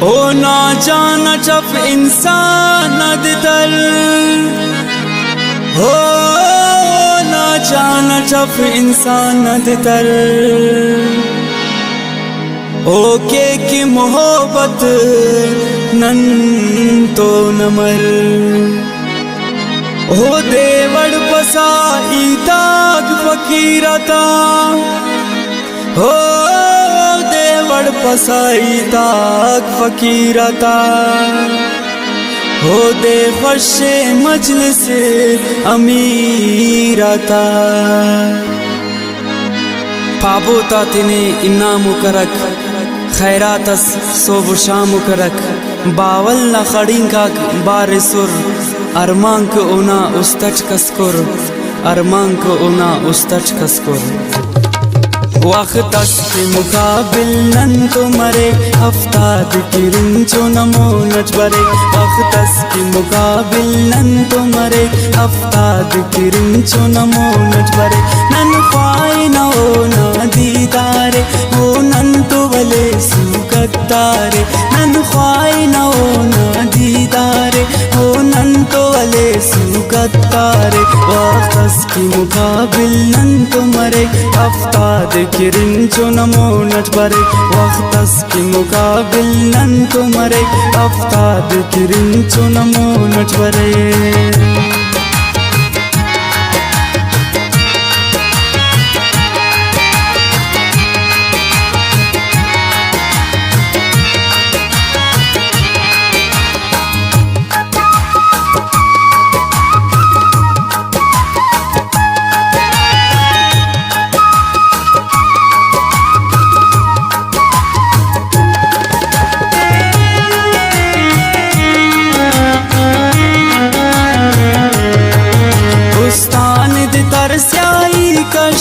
او نا جانا چف انسان ندتر ہو نا جانا چف انسان ندتر او کی محبت نن تو نمر او دیوڑ پسا ایتاگ فقیرتا ہو دیوڑ پسا ایتاگ فقیرتا ہو دے خوش مجلس امیرتا پابو تا تینے انامو کرک خیراتس صوب و شامو کرک باول نا خڑینکاک بار سر ارمان کو اونا استچ کسکر ارمان کو اونا استچ کسکر وقت اس کے مقابل نن تو مرے افتاد کی رنچو نمو نچ برے وقت اس کے مقابل نن تو مرے افتاد کی رنچو نمو نچ برے نن خواہی نہ ہونا دیدارے وہ نن تو ولے سوکتارے نن خواہی نہ ہونا دیدارے وہ نن تو ولے سوکتارے وقت اس کے مقابل نن تو مرے افتاد کرنچو نمو نچ برے وقت اس کی مقابل نن تو مرے افتاد کرنچو نمو نچ برے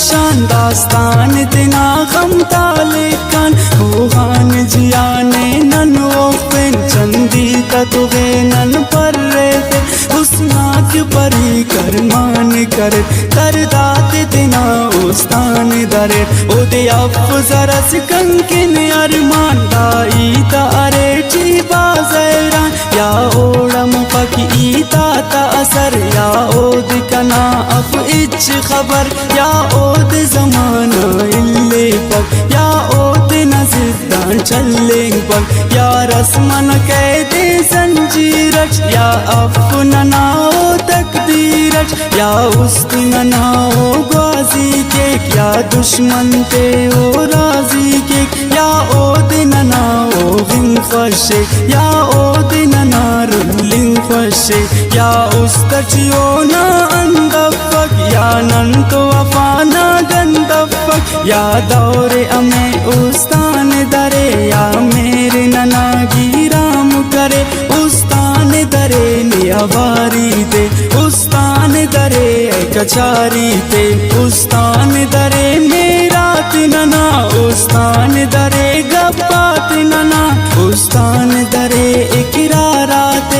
شان داستان تنا غم تالکان ہوغان جیانے نن وقفن چندی تتغے نن پر رہتے حسناک پری کرمان کرے تردات تنا استان درے او دے افزر سکنکن ارمان دائی تارے چی بازیران یا اوڑم پک ایتا تا اثر یا اود کنا اف اچ خبر یا اود زمانہ اللے پک یا اود نزدان چلیں پک یا رسمن قید زنجیرچ یا اف نناو تقدیرچ یا است نناو غازی کیک یا دشمن تے او راضی کیک یا اود نناو غم خوشک یا اود ننار لنگ خوشک یا استچیو نا اندفک یا نن تو افانا گندفک یا دور امیں استان درے یا میرے ننا گیرام کرے استان درے نیا باری دے استان درے کچاری تے استان درے میرا تننا استان درے گپات ننا استان درے اقرارات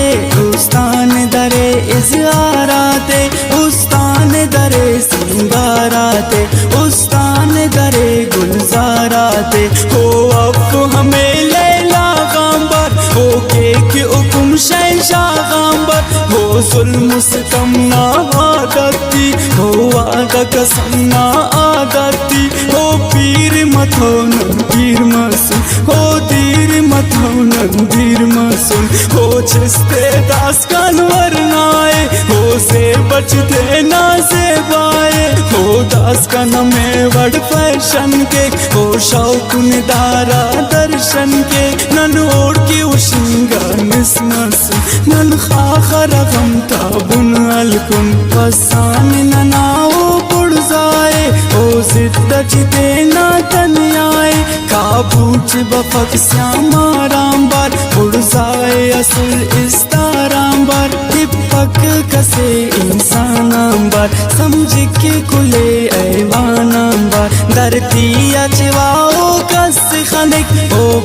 استان درے اظہارات استان درے سنگارات استان درے گلزارات ہو اب ہمیں لیلا غامبر ہو کے حکم شہنشاہ غامبر ہو ظلم ستم نہ عادتی ہو آگا قسم نہ عادتی ہو پیر متھونن پیر مسن ہو دیر متھونن دیر مسن ہو چستے داس کنور نائے ہو سے بچتے نہ سے بائے ہو داس کن میں وڈ فیشن کے ہو شوق ندارا درشن کے نن اوڑ کی اشنگا نسمس نن خاخر غم تابن الکن وسان نناو پڑزائے ہو زدچ دینا تنیائے کابوچ بفک سیاما رامبار پڑزائے اصل استارامبار تپک کسے انسانامبار سمجھ کے کلے ایوانامبار درتی اچواؤ کس خلق او